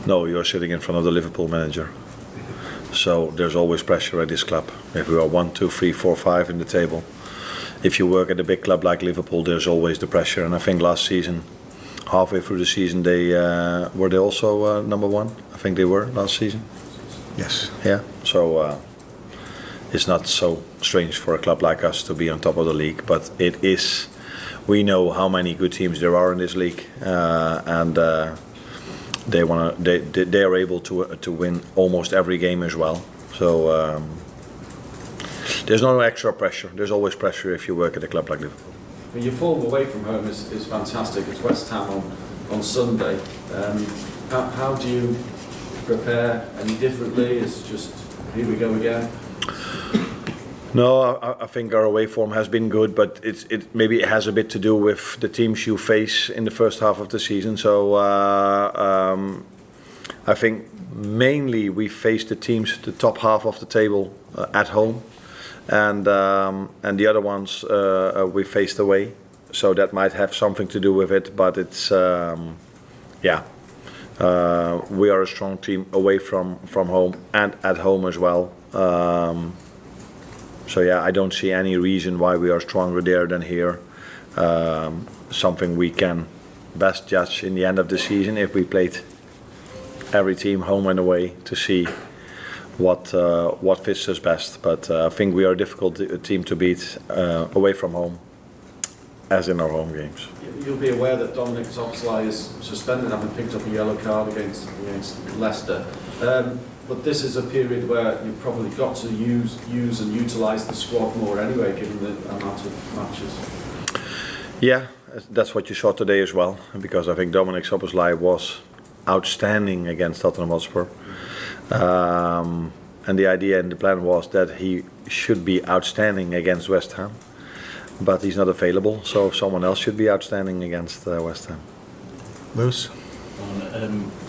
No, you're sitting in front of the Liverpool manager. So there's always pressure at this club. If we are 1, 2, 3, 4, 5 in the table, if you work at a big club like Liverpool, there's always the pressure. And I think last season, halfway through the season, were they also number 1? I think they were last season. Yes. Yeah. So it's not so strange for a club like us to be on top of the league, but it is. We know how many good teams there are in this league, and they are able to win almost every game as well. So there's no extra pressure. There's always pressure if you work at a club like Liverpool. Your form away from home is fantastic. It's West Ham on Sunday. How do you prepare any differently? It's just here we go again. No, I think our away form has been good, but maybe it has a bit to do with the teams you face in the first half of the season. So I think mainly we faced the teams the top half of the table at home, and the other ones we faced away. So that might have something to do with it, but it's we are a strong team away from home and at home as well. So yeah, I don't see any reason why we are stronger there than here. Something we can best judge in the end of the season if we played every team home and away to see what fits us best. But I think we are a difficult team to beat away from home, as in our home games. You'll be aware that Dominic Szoboszlai is suspended, having picked up a yellow card against Leicester. But this is a period where you've probably got to use and utilise the squad more anyway, given the amount of matches. Yeah, that's what you saw today as well, because I think Dominic Szoboszlai was outstanding against Tottenham Hotspur. And the idea and the plan was that he should be outstanding against West Ham, but he's not available, so someone else should be outstanding against West Ham. Lewis?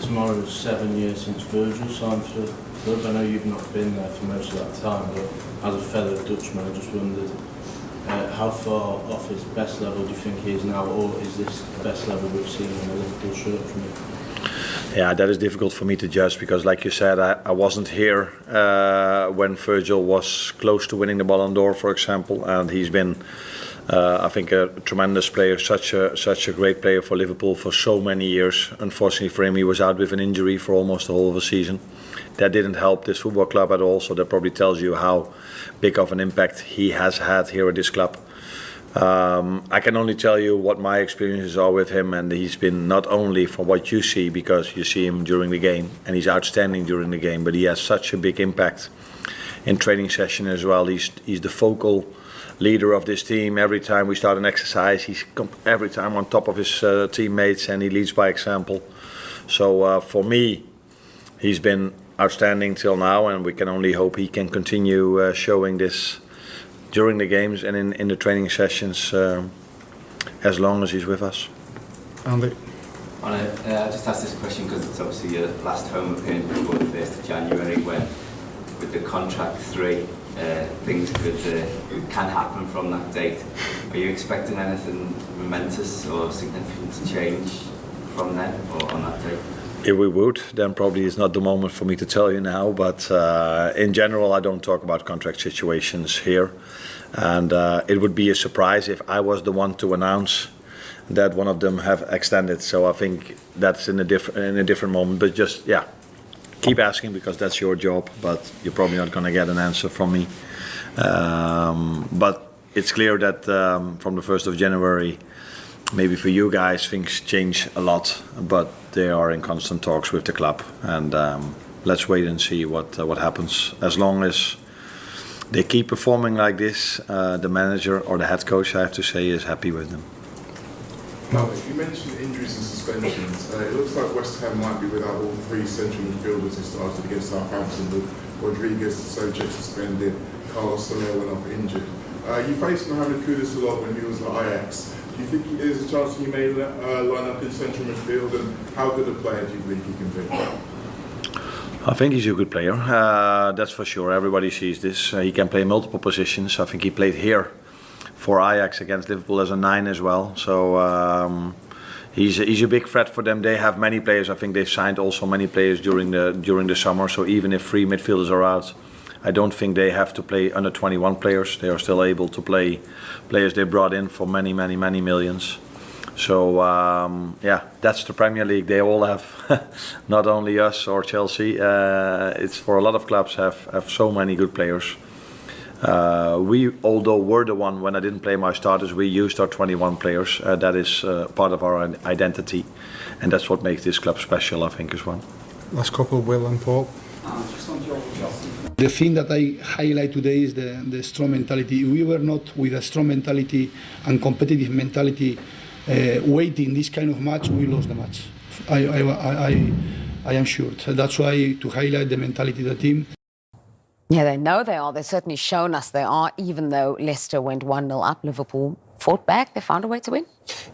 Tomorrow's 7 years since Virgil signed for the club. I know you've not been there for most of that time, but as a fellow Dutchman, I just wondered how far off his best level do you think he is now, or is this the best level we've seen in a Liverpool shirt from him? Yeah, that is difficult for me to judge because, like you said, I wasn't here when Virgil was close to winning the Ballon d'Or, for example, and he's been, I think, a tremendous player, such a great player for Liverpool for so many years. Unfortunately for him, he was out with an injury for almost the whole of the season. That didn't help this football club at all, so that probably tells you how big of an impact he has had here at this club. I can only tell you what my experiences are with him, and he's been not only from what you see, because you see him during the game, and he's outstanding during the game, but he has such a big impact in training session as well. He's the focal leader of this team. Every time we start an exercise, he's every time on top of his teammates, and he leads by example. So for me, he's been outstanding till now, and we can only hope he can continue showing this during the games and in the training sessions as long as he's with us. Andy? I just asked this question because it's obviously your last home appearance before the 1st of January, when with the contract 3 things can happen from that date. Are you expecting anything momentous or significant to change from then or on that date? If we would, then probably it's not the moment for me to tell you now, but in general I don't talk about contract situations here, and it would be a surprise if I was the one to announce that one of them have extended. So I think that's in a different moment, but just keep asking because that's your job, but you're probably not going to get an answer from me. But it's clear that from the 1st of January, maybe for you guys things change a lot, but they are in constant talks with the club, and let's wait and see what happens. As long as they keep performing like this, the manager or the head coach, I have to say, is happy with them. Now, you mentioned injuries and suspensions. It looks like West Ham might be without all 3 central midfielders who started against Southampton, with Rodriguez, Sojek suspended, Carlos Soler went off injured. You faced Mohamed Kudus a lot when he was at Ajax. Do you think there's a chance he may line up in central midfield, and how good a player do you think he can be? I think he's a good player, that's for sure. Everybody sees this. He can play multiple positions. I think he played here for Ajax against Liverpool as a 9 as well. So he's a big threat for them. They have many players. I think they've signed also many players during the summer. So even if 3 midfielders are out, I don't think they have to play under 21 players. They are still able to play players they brought in for many millions. So yeah, that's the Premier League. They all have, not only us or Chelsea. It's for a lot of clubs have so many good players. We, although were the one when I didn't play my starters, we used our 21 players. That is part of our identity, and that's what makes this club special, I think, as well. Last couple, Will and Paul. The thing that I highlight today is the strong mentality. If we were not with a strong mentality and competitive mentality waiting this kind of match, we lost the match. I am sure. So that's why to highlight the mentality of the team. Yeah, they know they are. They've certainly shown us they are, even though Leicester went 1-0 up. Liverpool fought back. They found a way to win.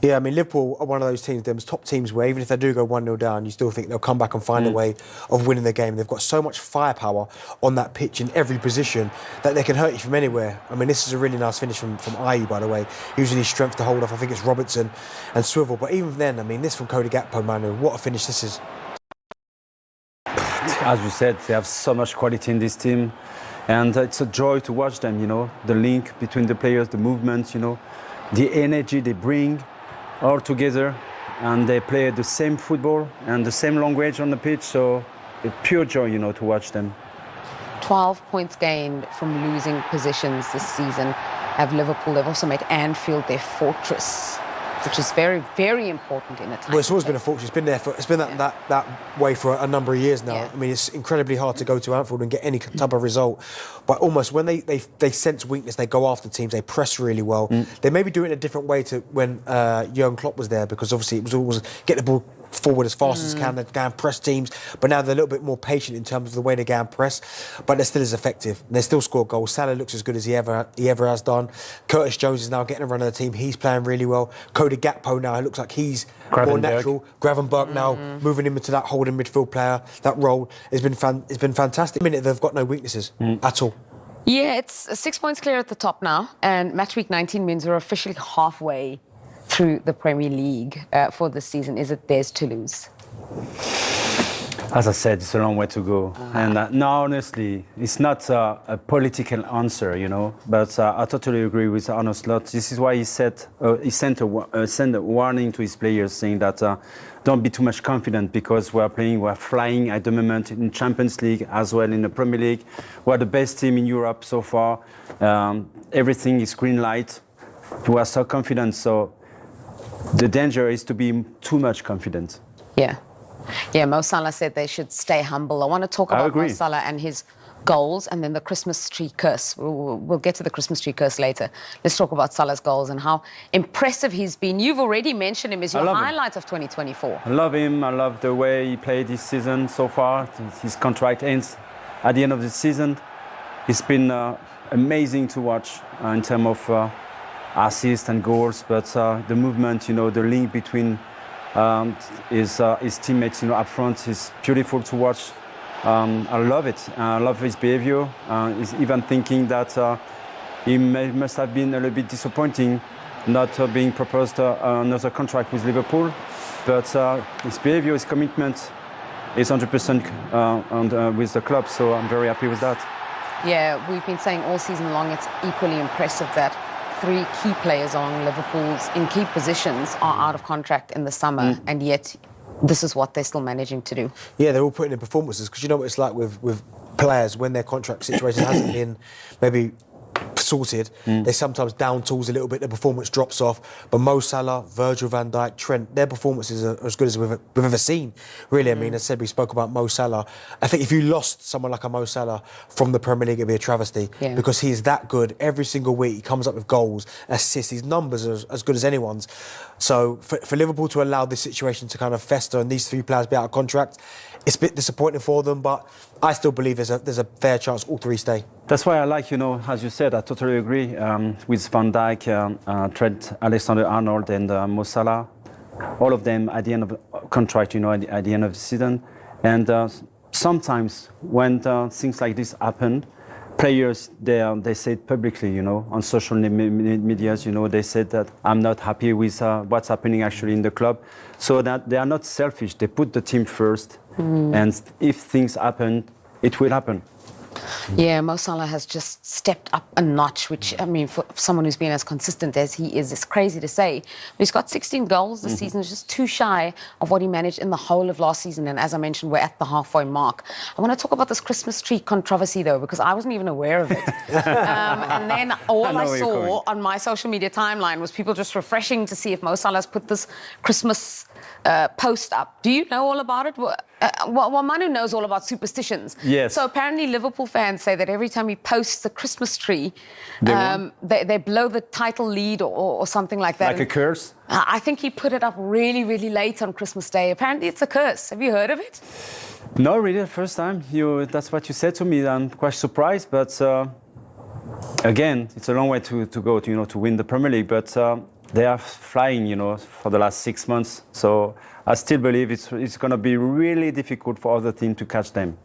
Yeah, I mean, Liverpool are one of those teams, them top teams where even if they do go 1-0 down, you still think they'll come back and find a way of winning the game. They've got so much firepower on that pitch in every position that they can hurt you from anywhere. I mean, this is a really nice finish from Ayew, by the way, using his strength to hold off, I think it's Robertson and Swivel. But even then, I mean, this from Cody Gakpo, Manu, what a finish this is. As you said, they have so much quality in this team. And it's a joy to watch them, you know, the link between the players, the movements, you know, the energy they bring all together. And they play the same football and the same language on the pitch. So it's pure joy, you know, to watch them. 12 points gained from losing positions this season have Liverpool. They've also made Anfield their fortress, which is very, very important in a time. Well, it's always been a fortress. It's been that way for a number of years now. Yeah. I mean, it's incredibly hard to go to Anfield and get any type of result. But almost when they sense weakness, they go after teams. They press really well. They maybe do it in a different way to when Jurgen Klopp was there, because obviously it was always get the ball forward as fast as can, they go and press teams, but now they're a little bit more patient in terms of the way they go and press, but they're still as effective. They still score goals. Salah looks as good as he ever has done. Curtis Jones is now getting a run of the team. He's playing really well. Cody Gakpo now, it looks like he's more natural. Gravenberch now moving him into that holding midfield player. That role has been fantastic. In a minute, they've got no weaknesses at all. Yeah, it's 6 points clear at the top now, and matchweek 19 means we're officially halfway through the Premier League for this season. Is it theirs to lose? As I said, it's a long way to go. And no, honestly, it's not a political answer, you know. But I totally agree with Arne Slot. This is why he sent a warning to his players, saying that don't be too much confident, because we're flying at the moment in Champions League as well in the Premier League. We're the best team in Europe so far. Everything is green light. We are so confident. So the danger is to be too much confident. Yeah. Yeah, Mo Salah said they should stay humble. I want to talk about Mo Salah and his goals and then the Christmas tree curse. We'll get to the Christmas tree curse later. Let's talk about Salah's goals and how impressive he's been. You've already mentioned him as your highlight of 2024. I love him. I love the way he played this season so far. His contract ends at the end of the season. It's been amazing to watch in terms of assists and goals, but the movement, you know, the link between his teammates, you know, up front is beautiful to watch. I love it. I love his behavior. He's even thinking that he must have been a little bit disappointing not being proposed another contract with Liverpool. But his behavior, his commitment is 100% with the club, so I'm very happy with that. Yeah, we've been saying all season long it's equally impressive that 3 key players on Liverpool's in key positions are out of contract in the summer, and yet this is what they're still managing to do. Yeah, they're all putting in performances, because you know what it's like with players when their contract situation hasn't been maybe sorted. They sometimes down tools a little bit, their performance drops off. But Mo Salah, Virgil van Dijk, Trent, their performances are as good as we've ever seen, really. I mean, as I said, we spoke about Mo Salah. I think if you lost someone like a Mo Salah from the Premier League, it'd be a travesty, because he is that good. Every single week he comes up with goals, assists, his numbers are as good as anyone's. So for Liverpool to allow this situation to kind of fester and these 3 players be out of contract, it's a bit disappointing for them, but I still believe there's a fair chance all 3 stay. That's why I like, you know, as you said, I totally agree with Van Dijk, Trent Alexander-Arnold and Mo Salah. All of them at the end of the contract, you know, at the end of the season. And sometimes when things like this happen, players, they said publicly, on social medias, they said that I'm not happy with what's happening actually in the club. So that they are not selfish. They put the team first. And if things happen, it will happen. Yeah, Mo Salah has just stepped up a notch, which, I mean, for someone who's been as consistent as he is, it's crazy to say. But he's got 16 goals this season, just too shy of what he managed in the whole of last season. And as I mentioned, we're at the halfway mark. I want to talk about this Christmas tree controversy, though, because I wasn't even aware of it. And then all I saw on my social media timeline was people just refreshing to see if Mo Salah's put this Christmas post up. Do you know all about it? Well, Manu knows all about superstitions. Yes. So apparently Liverpool fans say that every time he posts the Christmas tree, they blow the title lead or something like that. Like a curse? I think he put it up really, really late on Christmas Day. Apparently it's a curse. Have you heard of it? No, really, the first time. That's what you said to me. I'm quite surprised, but again, it's a long way to go to win the Premier League. But they are flying, for the last 6 months. So I still believe it's going to be really difficult for other teams to catch them.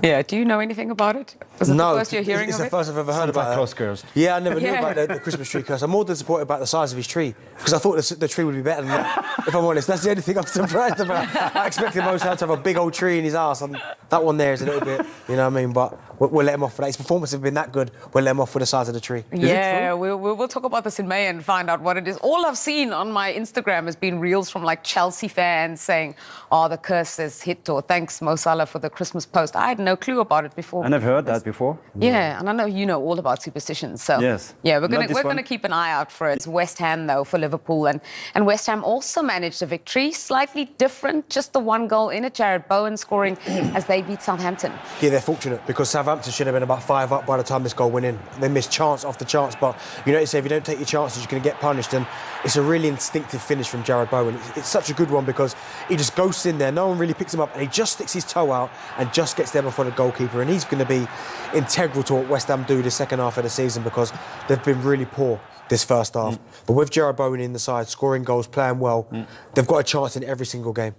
Yeah, do you know anything about it? Was it No, the first you're hearing it's of the it? first I've ever heard about Cross it. cursed. Yeah, I never knew about the Christmas tree curse. I'm more disappointed about the size of his tree because I thought the tree would be better than that, if I'm honest. That's the only thing I'm surprised about. I expected Mo Salah to have a big old tree in his arse, and that one there is a little bit, you know what I mean? But we'll let him off for that. His performance has been that good, we'll let him off with the size of the tree. Yeah, we'll talk about this in May and find out what it is. All I've seen on my Instagram has been reels from like Chelsea fans saying, oh, the curse has hit, or thanks Mo Salah for the Christmas post. I had no clue about it before. I never heard that before. Yeah, and I know you know all about superstitions. So yes. Yeah, we're gonna keep an eye out for it. It's West Ham though for Liverpool, and West Ham also managed a victory, slightly different, just the one goal in it. Jared Bowen scoring as they beat Southampton. Yeah, they're fortunate because Southampton should have been about 5 up by the time this goal went in. They missed chance after chance, but you know what they say, if you don't take your chances, you're going to get punished. And it's a really instinctive finish from Jared Bowen. It's such a good one because he just goes in there, no one really picks him up, and he just sticks his toe out and just gets there before the goalkeeper. And he's going to be integral to what West Ham do the second half of the season because they've been really poor this first half. But with Jared Bowen in the side, scoring goals, playing well, they've got a chance in every single game.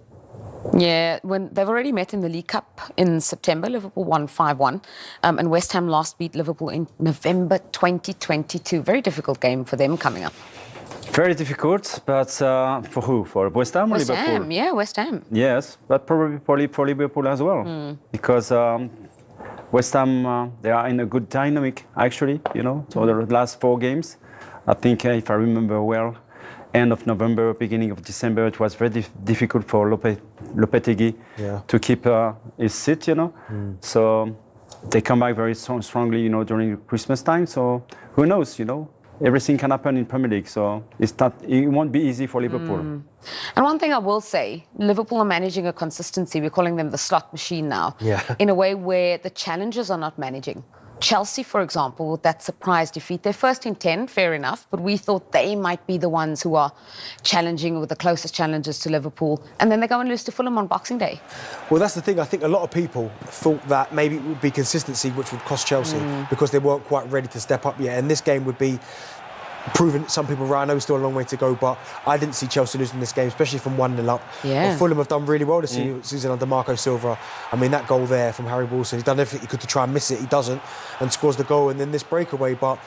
Yeah, when they've already met in the League Cup in September, Liverpool won 5-1, and West Ham last beat Liverpool in November 2022. Very difficult game for them coming up. Very difficult, but for who? For West Ham or West Liverpool? Ham, yeah, West Ham. Yes, but probably for Liverpool as well, because West Ham they are in a good dynamic actually. So the last 4 games, I think if I remember well, end of November, beginning of December, it was very difficult for Lopetegui to keep his seat. So they come back very strongly, during Christmas time. So who knows? Everything can happen in Premier League, so it won't be easy for Liverpool. And one thing I will say, Liverpool are managing a consistency. We're calling them the slot machine now, in a way where the challengers are not managing. Chelsea, for example, with that surprise defeat, they're first in 10, fair enough, but we thought they might be the ones who are challenging with the closest challenges to Liverpool, and then they go and lose to Fulham on Boxing Day. Well, that's the thing. I think a lot of people thought that maybe it would be consistency which would cost Chelsea because they weren't quite ready to step up yet, and this game would be proving some people right. I know it's still a long way to go, but I didn't see Chelsea losing this game, especially from 1-0 up. Yeah. But Fulham have done really well this season under Marco Silva. I mean, that goal there from Harry Wilson, he's done everything he could to try and miss it. He doesn't, and scores the goal, and then this breakaway. But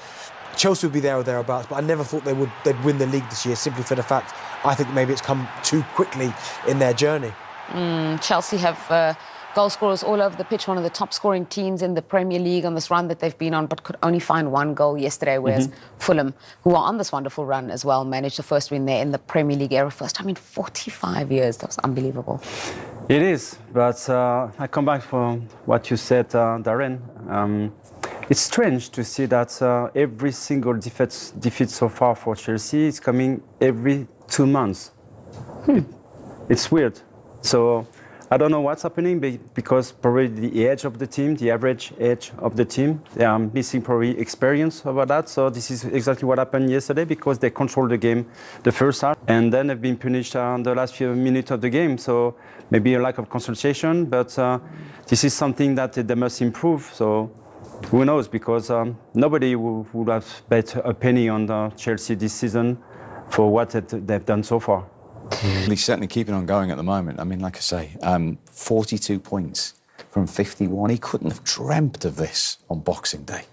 Chelsea would be there or thereabouts. But I never thought they'd win the league this year, simply for the fact I think maybe it's come too quickly in their journey. Chelsea have goal scorers all over the pitch, one of the top scoring teams in the Premier League on this run that they've been on, but could only find 1 goal yesterday, whereas Fulham, who are on this wonderful run as well, managed the first win there in the Premier League era. First time in 45 years. That was unbelievable. It is, but I come back from what you said, Darren. It's strange to see that every single defeat so far for Chelsea is coming every 2 months. It's weird. So I don't know what's happening because probably the age of the team, the average age of the team, they are missing probably experience about that. So this is exactly what happened yesterday because they controlled the game the first half and then they've been punished on the last few minutes of the game. So maybe a lack of concentration, but this is something that they must improve. So who knows, because nobody would have bet a penny on Chelsea this season for what they've done so far. He's certainly keeping on going at the moment. I mean, like I say, 42 points from 51. He couldn't have dreamt of this on Boxing Day.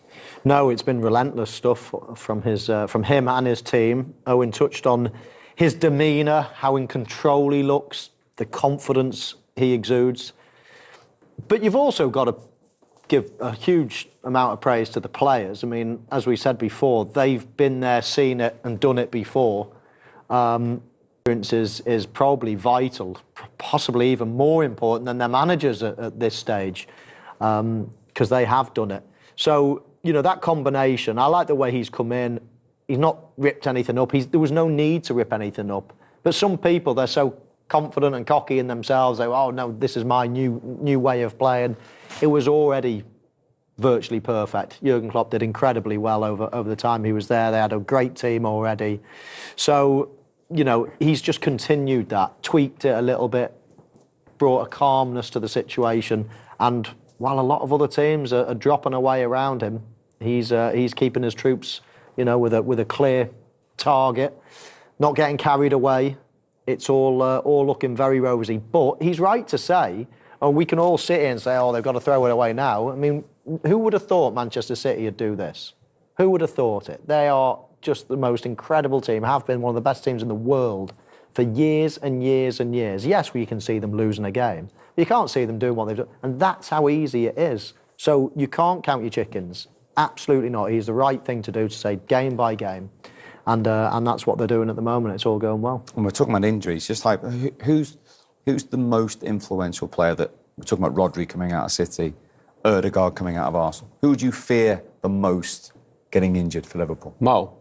No, it's been relentless stuff from him and his team. Owen touched on his demeanour, how in control he looks, the confidence he exudes. But you've also got to give a huge amount of praise to the players. I mean, as we said before, they've been there, seen it and done it before. Experience is probably vital, possibly even more important than their managers at this stage, because they have done it. So, that combination, I like the way he's come in. He's not ripped anything up. There was no need to rip anything up. But some people, they're so confident and cocky in themselves. They go, oh no, this is my new way of playing. It was already virtually perfect. Jurgen Klopp did incredibly well over the time he was there. They had a great team already. So, he's just continued that, tweaked it a little bit, brought a calmness to the situation. And while a lot of other teams are dropping away around him, he's keeping his troops, with a clear target, not getting carried away. It's all looking very rosy. But he's right to say, we can all sit here and say, they've got to throw it away now. I mean, who would have thought Manchester City would do this? Who would have thought it? They are just the most incredible team, have been one of the best teams in the world for years and years and years. Yes, we can see them losing a game. But you can't see them doing what they've done. And that's how easy it is. So you can't count your chickens. Absolutely not. He's the right thing to do, to say game by game. And that's what they're doing at the moment. It's all going well. And we're talking about injuries. Just like, who's the most influential player that... We're talking about Rodri coming out of City, Ødegaard coming out of Arsenal. Who would you fear the most getting injured for Liverpool? Mo.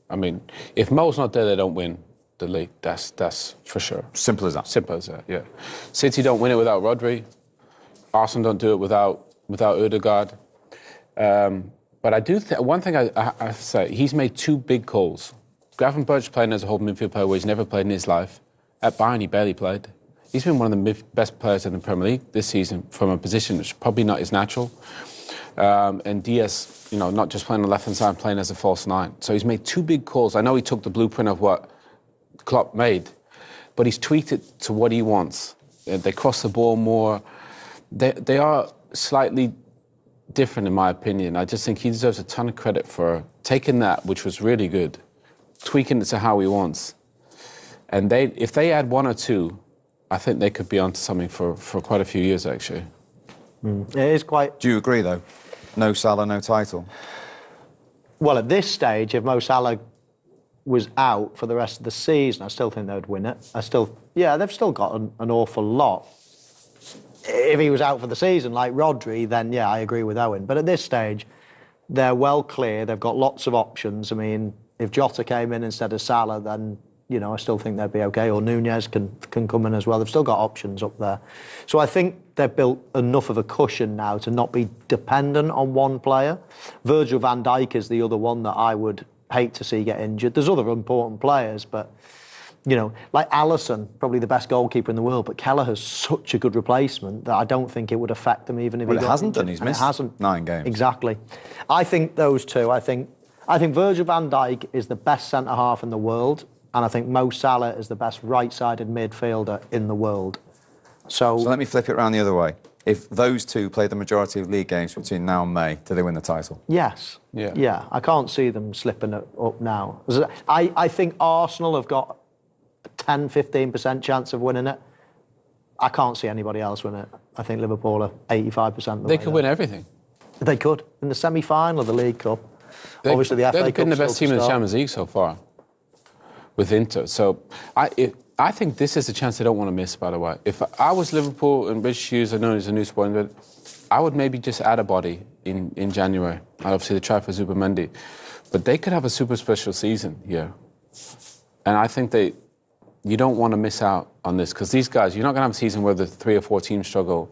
I mean, if Mo's not there, they don't win the league. That's for sure. Simple as that. Simple as that, yeah. City don't win it without Rodri. Arsenal don't do it without Ødegaard. But I do one thing I say, he's made two big calls. Gravenberch's playing as a whole midfield player where he's never played in his life. At Bayern, he barely played. He's been one of the best players in the Premier League this season from a position that's probably not his natural. And Diaz, not just playing on the left-hand side, playing as a false nine. So he's made two big calls. I know he took the blueprint of what Klopp made, but he's tweaked it to what he wants. They cross the ball more. They are slightly different, in my opinion. I just think he deserves a ton of credit for taking that, which was really good, tweaking it to how he wants. And if they add one or two, I think they could be onto something for quite a few years, actually. It is quite... Do you agree, though? No Salah, no title? Well, at this stage, if Mo Salah was out for the rest of the season, I still think they'd win it. They've still got an awful lot. If he was out for the season, like Rodri, then, yeah, I agree with Owen. But at this stage, they're well clear. They've got lots of options. I mean, if Jota came in instead of Salah, then... I still think they'd be okay. Or Nunez can come in as well. They've still got options up there. So I think they've built enough of a cushion now to not be dependent on one player. Virgil van Dijk is the other one that I would hate to see get injured. There's other important players, but, like Alisson, probably the best goalkeeper in the world, but Kelleher's such a good replacement that I don't think it would affect them even if he got hasn't injured. Done. He's missed 9 games. Exactly. I think those two, I think Virgil van Dijk is the best centre-half in the world. And I think Mo Salah is the best right-sided midfielder in the world. So let me flip it around the other way. If those two play the majority of league games between now and May, do they win the title? Yes. Yeah. I can't see them slipping it up now. I think Arsenal have got a 10-15% chance of winning it. I can't see anybody else win it. I think Liverpool are 85%. They could win everything. They could. In the semi-final of the League Cup. Obviously, the FA Cup. They've been the best team in the Champions League so far. With Inter. So I think this is a chance they don't want to miss, by the way. If I was Liverpool and British Hughes, I know he's a new sport, but I would maybe just add a body in January. Obviously, they try for Zubimendi. But they could have a super special season here. And I think you don't want to miss out on this, because these guys, you're not going to have a season where the 3 or 4 teams struggle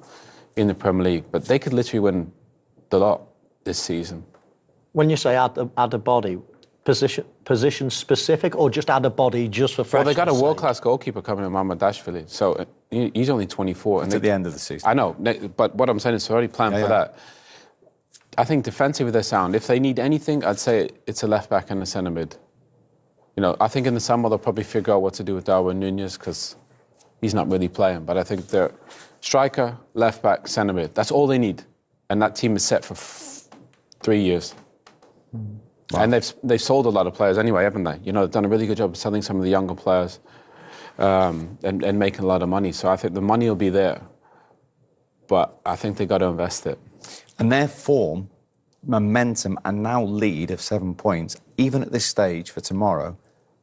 in the Premier League, but they could literally win the lot this season. When you say add a body, position specific, or just add a body just for freshness? Well, they got a world-class goalkeeper coming in, Mamadashvili. So he's only 24. It's at the end of the season. I know, but what I'm saying is already planned for that. I think defensively they're sound. If they need anything, I'd say it's a left-back and a centre-mid. I think in the summer they'll probably figure out what to do with Darwin Nunez, because he's not really playing. But I think they're striker, left-back, centre-mid. That's all they need. And that team is set for 3 years. And they've sold a lot of players anyway, haven't they? You know, they've done a really good job of selling some of the younger players and making a lot of money. So I think the money will be there, but I think they've got to invest it. And their form, momentum, and now lead of 7 points, even at this stage for tomorrow,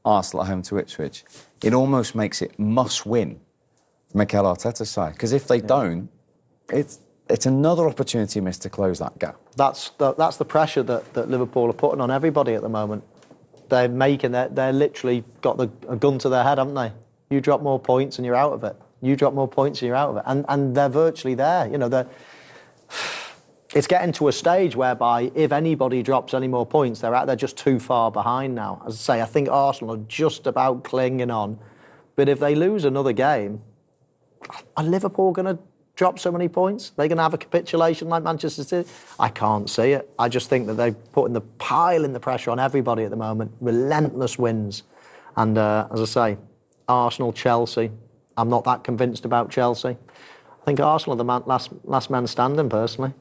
Arsenal at home to Ipswich, it almost makes it must-win for Mikel Arteta's side. Because if they don't, it's another opportunity missed to close that gap. That's the pressure that Liverpool are putting on everybody at the moment. They're literally got a gun to their head, haven't they? You drop more points and you're out of it. You drop more points and you're out of it. And they're virtually there. You know, it's getting to a stage whereby if anybody drops any more points, they're just too far behind now. As I say, I think Arsenal are just about clinging on. But if they lose another game, are Liverpool going to drop so many points? They're going to have a capitulation like Manchester City? I can't see it. I just think that they're piling the pressure on everybody at the moment. Relentless wins. And as I say, Arsenal, Chelsea. I'm not that convinced about Chelsea. I think Arsenal are the last man standing, personally.